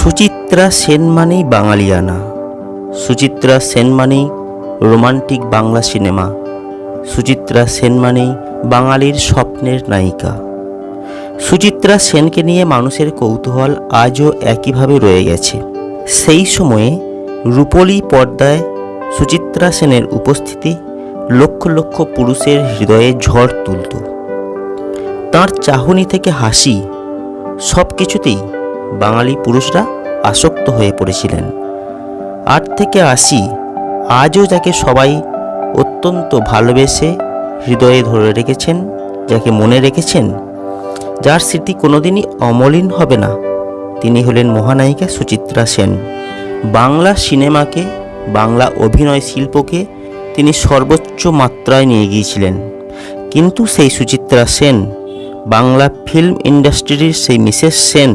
সুচিত্রা সেন মানেই বাঙালিয়ানা, সুচিত্রা সেন মানেই romantic Bangla cinema, Suchitra Sen মানেই বাঙালির স্বপ্নের নায়িকা। সুচিত্রা সেনকে নিয়ে মানুষের কৌতূহল আজও একইভাবে রয়ে গেছে। সেই সময়ে রূপলী পর্দায় সুচিত্রা সেনের উপস্থিতি লক্ষ লক্ষ পুরুষের হৃদয়ে ঝড় তুলত। তাঁর চাহনি থেকে হাসি, সব কিছুতেই বাঙালি পুরুষরা আসক্ত হয়ে পড়েছিলেন। 8 থেকে 80 আজও যাকে সবাই অত্যন্ত ভালোবেসে হৃদয়ে ধরে রেখেছেন, যাকে মনে রেখেছেন, যার স্মৃতি কোনোদিনই অমলিন হবে না, তিনি হলেন মহানায়িকা সুচিত্রা সেন। বাংলা সিনেমাকে, বাংলা অভিনয় শিল্পকে তিনি সর্বোচ্চ মাত্রায় নিয়ে গিয়েছিলেন। কিন্তু সেই সুচিত্রা সেন, বাংলা ফিল্ম ইন্ডাস্ট্রির সেই মিসেস সেন,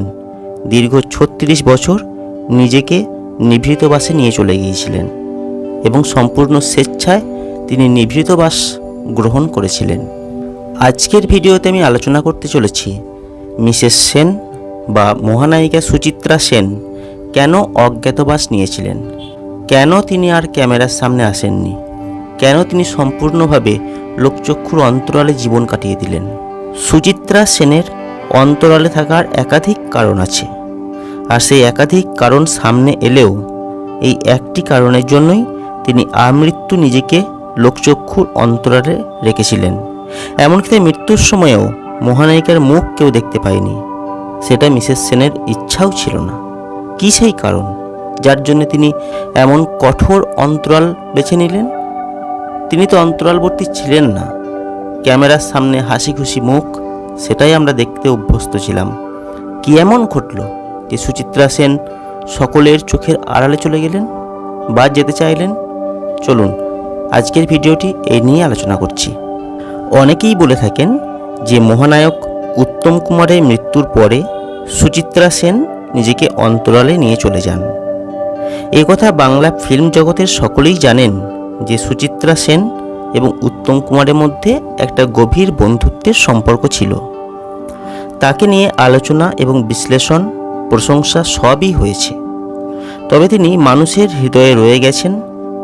দীর্ঘ 36 বছর নিজেকে নিভৃতবাসে নিয়ে চলে গিয়েছিলেন এবং সম্পূর্ণ স্বেচ্ছায় তিনি নিভৃতবাস গ্রহণ করেছিলেন। আজকের ভিডিওতে আমি আলোচনা করতে চলেছি মিসেস সেন বা মহানায়িকা সুচিত্রা সেন কেন অজ্ঞাতবাস নিয়েছিলেন, কেন তিনি আর ক্যামেরার সামনে আসেননি, কেন তিনি সম্পূর্ণভাবে লোকচক্ষুর অন্তরালে জীবন কাটিয়ে দিলেন। সুচিত্রা সেনের অন্তরালে থাকার একাধিক কারণ আছে, আর সেই একাধিক কারণ সামনে এলেও এই একটি কারণের জন্যই তিনি আমৃত্যু নিজেকে লোকচক্ষুর অন্তরালে রেখেছিলেন। এমনকি তাই মৃত্যুর সময়েও মহানায়িকার মুখ কেউ দেখতে পায়নি। সেটা মিসেস সেনের ইচ্ছাও ছিল না। কী সেই কারণ যার জন্য তিনি এমন কঠোর অন্তরাল বেছে নিলেন? তিনি তো অন্তরালবর্তী ছিলেন না। ক্যামেরার সামনে হাসি খুশি মুখ, সেটাই আমরা দেখতে অভ্যস্ত ছিলাম। কি এমন ঘটল যে সুচিত্রা সেন সকলের চোখের আড়ালে চলে গেলেন বা যেতে চাইলেন? চলুন আজকের ভিডিওটি এই নিয়ে আলোচনা করছি। অনেকেই বলে থাকেন যে মহানায়ক উত্তম কুমারের মৃত্যুর পরে সুচিত্রা সেন নিজেকে অন্তরালে নিয়ে চলে যান। এ কথা বাংলা ফিল্ম জগতের সকলেই জানেন যে সুচিত্রা সেন এবং উত্তম কুমারের মধ্যে একটা গভীর বন্ধুত্বের সম্পর্ক ছিল। তাকে নিয়ে আলোচনা এবং বিশ্লেষণ, প্রশংসা সবই হয়েছে। তবে তিনি মানুষের হৃদয়ে রয়ে গেছেন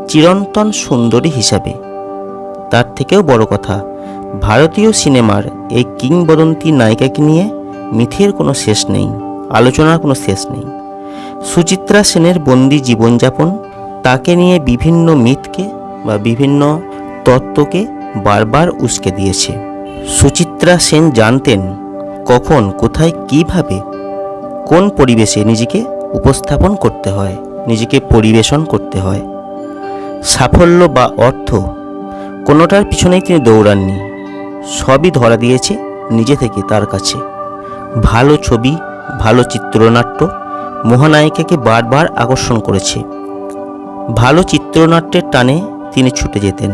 চিরন্তন সুন্দরী হিসাবে। তার থেকেও বড় কথা, ভারতীয় সিনেমার এই কিংবদন্তি নায়িকাকে নিয়ে মিথের কোনো শেষ নেই, আলোচনার কোনো শেষ নেই। সুচিত্রা সেনের বন্দি জীবনযাপন তাকে নিয়ে বিভিন্ন মিথকে বা বিভিন্ন তত্ত্বকে বারবার উস্কে দিয়েছে। সুচিত্রা সেন জানতেন কখন, কোথায়, কিভাবে, কোন পরিবেশে নিজেকে উপস্থাপন করতে হয়, নিজেকে পরিবেশন করতে হয়। সাফল্য বা অর্থ কোনোটার পিছনেই তিনি দৌড়াননি, সবই ধরা দিয়েছে নিজে থেকে তার কাছে। ভালো ছবি, ভালো চিত্রনাট্য মহানায়িকাকে বারবার আকর্ষণ করেছে। ভালো চিত্রনাট্যের টানে তিনি ছুটে যেতেন,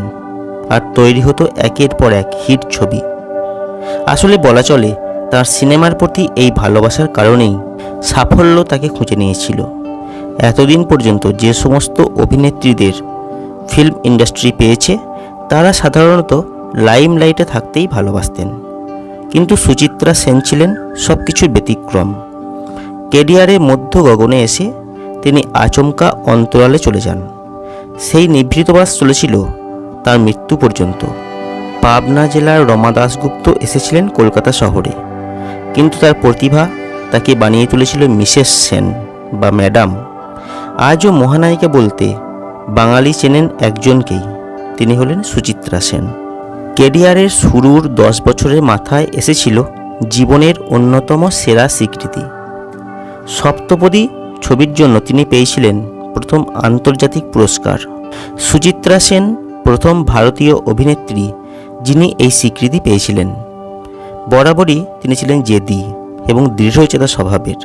আর তৈরি হতো একের পর এক হিট ছবি। আসলে বলা চলে তার সিনেমার প্রতি এই ভালোবাসার কারণেই সাফল্য তাকে খুঁজে নিয়েছিল। এতদিন পর্যন্ত যে সমস্ত অভিনেত্রীদের ফিল্ম ইন্ডাস্ট্রি পেয়েছে তারা সাধারণত লাইমলাইটে থাকতেই ভালোবাসতেন, কিন্তু সুচিত্রা সেন ছিলেন সব কিছুর ব্যতিক্রম। ক্যারিয়ারের মধ্য গগনে এসে তিনি আচমকা অন্তরালে চলে যান। সেই নিভৃতবাস চলেছিল তার মৃত্যু পর্যন্ত। পাবনা জেলার রমা দাশগুপ্ত এসেছিলেন কলকাতা শহরে, কিন্তু তার প্রতিভা তাকে বানিয়ে তুলেছিল মিসেস সেন বা ম্যাডাম। আজও মহানায়িকা বলতে বাঙালি চেনেন একজনকেই, তিনি হলেন সুচিত্রা সেন। ক্যারিয়ারের শুরুর 10 বছরের মাথায় এসেছিল জীবনের অন্যতম সেরা স্বীকৃতি। সপ্তপদী ছবির জন্য তিনি পেয়েছিলেন প্রথম আন্তর্জাতিক পুরস্কার। সুচিত্রা সেন প্রথম ভারতীয় অভিনেত্রী যিনি এই স্বীকৃতি পেয়েছিলেন। বরাবরই তিনি ছিলেন জেদি এবং দৃঢ়চেতা স্বভাবের।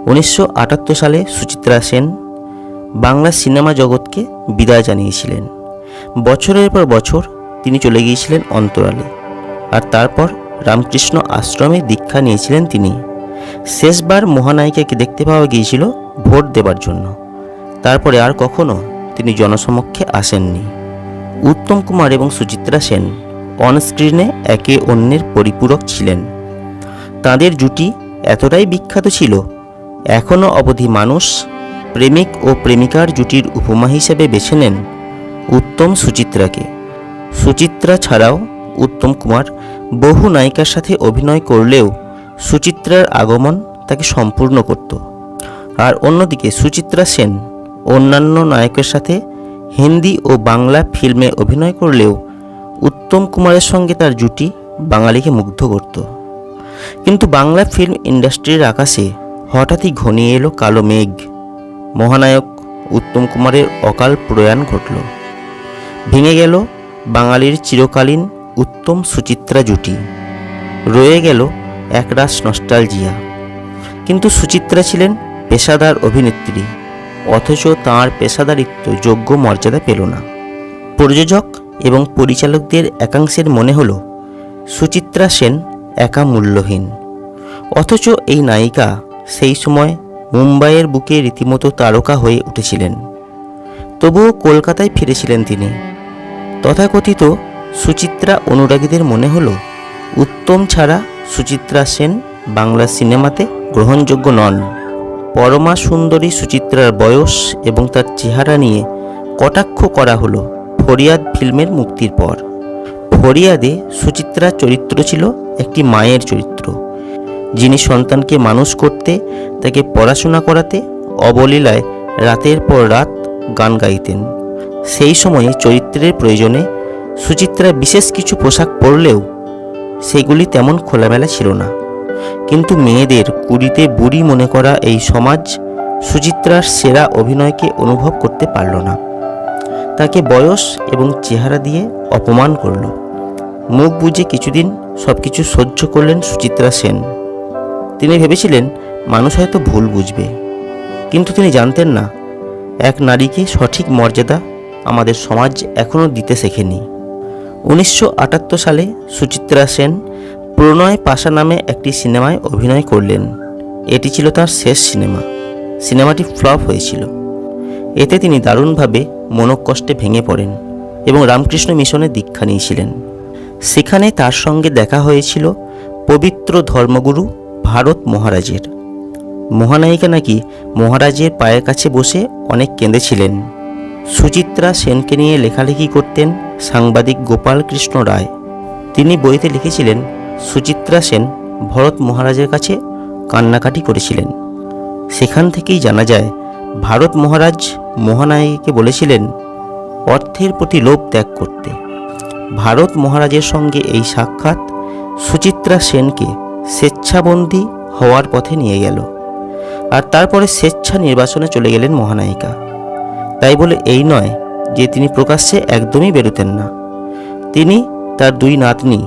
1978 সালে সুচিত্রা সেন বাংলা সিনেমা জগৎকে বিদায় জানিয়েছিলেন। বছরের পর বছর তিনি চলে গিয়েছিলেন অন্তরালে, আর তারপর রামকৃষ্ণ আশ্রমে দীক্ষা নিয়েছিলেন তিনি। শেষবার মহানায়িকাকে দেখতে পাওয়া গিয়েছিল ভোট দেবার জন্য। তারপরে আর কখনো তিনি জনসমক্ষে আসেননি। উত্তম কুমার এবং সুচিত্রা সেন অনস্ক্রিনে একে অন্যের পরিপূরক ছিলেন। তাদের জুটি এতটাই বিখ্যাত ছিল এখনও অবধি মানুষ প্রেমিক ও প্রেমিকার জুটির উপমা হিসেবে বেছে নেন উত্তম সুচিত্রাকে। সুচিত্রা ছাড়াও উত্তম কুমার বহু নায়িকার সাথে অভিনয় করলেও সুচিত্রার আগমন তাকে সম্পূর্ণ করত। আর অন্যদিকে সুচিত্রা সেন অন্যান্য নায়কের সাথে হিন্দি ও বাংলা ফিল্মে অভিনয় করলেও উত্তম কুমারের সঙ্গে তার জুটি বাঙালিকে মুগ্ধ করত। কিন্তু বাংলা ফিল্ম ইন্ডাস্ট্রির আকাশে হঠাৎই ঘনিয়ে এলো কালো মেঘ। মহানায়ক উত্তম কুমারের অকাল প্রয়াণ ঘটল। ভেঙে গেল বাঙালির চিরকালীন উত্তম সুচিত্রা জুটি। রয়ে গেল একরাশ নস্টালজিয়া। কিন্তু সুচিত্রা ছিলেন পেশাদার অভিনেত্রী, অথচ তাঁর পেশাদারিত্ব যোগ্য মর্যাদা পেল না। প্রযোজক এবং পরিচালকদের একাংশের মনে হলো সুচিত্রা সেন একা মূল্যহীন। অথচ এই নায়িকা সেই সময় মুম্বাইয়ের বুকে রীতিমতো তারকা হয়ে উঠেছিলেন। তবুও কলকাতায় ফিরেছিলেন তিনি। তথাকথিত সুচিত্রা অনুরাগীদের মনে হলো উত্তম ছাড়া সুচিত্রা সেন বাংলা সিনেমাতে গ্রহণযোগ্য নন। পরমা সুন্দরী সুচিত্রার বয়স এবং তার চেহারা নিয়ে কটাক্ষ করা হলো ফরিয়াদ ফিল্মের মুক্তির পর। ফরিয়াদে সুচিত্রার চরিত্র ছিল একটি মায়ের চরিত্র, যিনি সন্তানকে মানুষ করতে, তাকে পড়াশোনা করাতে অবলীলায় রাতের পর রাত গান গাইতেন। সেই সময়ে চরিত্রের প্রয়োজনে সুচিত্রা বিশেষ কিছু পোশাক পরলেও সেগুলি তেমন খোলামেলা ছিল না। কিন্তু মেয়েদের কুড়িতে বুড়ি মনে করা এই সমাজ সুচিত্রার সেরা অভিনয়কে অনুভব করতে পারল না। তাকে বয়স এবং চেহারা দিয়ে অপমান করল। মুখ বুজে কিছুদিন সব কিছু সহ্য করলেন সুচিত্রা সেন। তিনি ভেবেছিলেন মানুষ হয়তো ভুল বুঝবে, কিন্তু তিনি জানতেন না এক নারীকে সঠিক মর্যাদা আমাদের সমাজ এখনও দিতে শেখেনি। 1978 সালে সুচিত্রা সেন প্রণয় পাশা নামে একটি সিনেমায় অভিনয় করলেন। এটি ছিল তার শেষ সিনেমা। সিনেমাটি ফ্লপ হয়েছিল। এতে তিনি দারুণভাবে মনোকষ্টে ভেঙে পড়েন এবং রামকৃষ্ণ মিশনে দীক্ষা নিয়েছিলেন। সেখানে তার সঙ্গে দেখা হয়েছিল পবিত্র ধর্মগুরু ভারত মহারাজের। মহানায়িকা নাকি মহারাজের পায়ের কাছে বসে অনেক কেঁদেছিলেন। সুচিত্রা সেনকে নিয়ে লেখালেখি করতেন সাংবাদিক গোপাল কৃষ্ণ রায়। তিনি বইতে লিখেছিলেন সুচিত্রা সেন ভরত মহারাজের কাছে কান্নাকাটি করেছিলেন। সেখান থেকেই জানা যায় ভারত মহারাজ মহানায়িকাকে বলেছিলেন অর্থের প্রতি লোভ ত্যাগ করতে। ভারত মহারাজের সঙ্গে এই সাক্ষাৎ সুচিত্রা সেনকে স্বেচ্ছাবন্দী হওয়ার পথে নিয়ে গেল। আর তারপরে স্বেচ্ছা নির্বাসনে চলে গেলেন মহানায়িকা। তাই বলে এই নয় যে তিনি প্রকাশ্যে একদমই বেরোতেন না। তিনি তার দুই নাতনি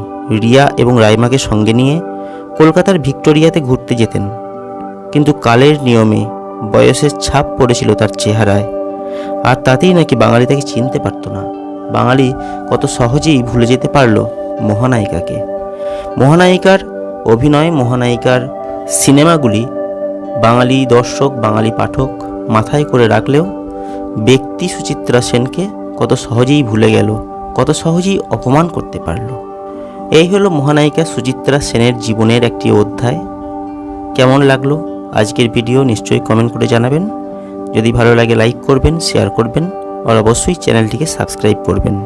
রিয়া এবং রাইমাকে সঙ্গে নিয়ে কলকাতার ভিক্টোরিয়াতে ঘুরতে যেতেন। কিন্তু কালের নিয়মে বয়সের ছাপ পড়েছিল তার চেহারায়, আর তাতেই নাকি বাঙালি তাকে চিনতে পারত না। বাঙালি কত সহজেই ভুলে যেতে পারল মহানায়িকাকে। মহানায়িকার অভিনয়, মহানায়িকার সিনেমাগুলি বাঙালি দর্শক, বাঙালি পাঠক মাথায় করে রাখলেও ব্যক্তি সুচিত্রা সেনকে কত সহজেই ভুলে গেল, কত সহজেই অপমান করতে পারল। এই হলো মহানায়িকা সুচিত্রা সেনের জীবনের একটি অধ্যায়। কেমন লাগলো আজকের ভিডিও নিশ্চয়ই কমেন্ট করে জানাবেন। যদি ভালো লাগে লাইক করবেন, শেয়ার করবেন আর অবশ্যই চ্যানেলটিকে সাবস্ক্রাইব করবেন।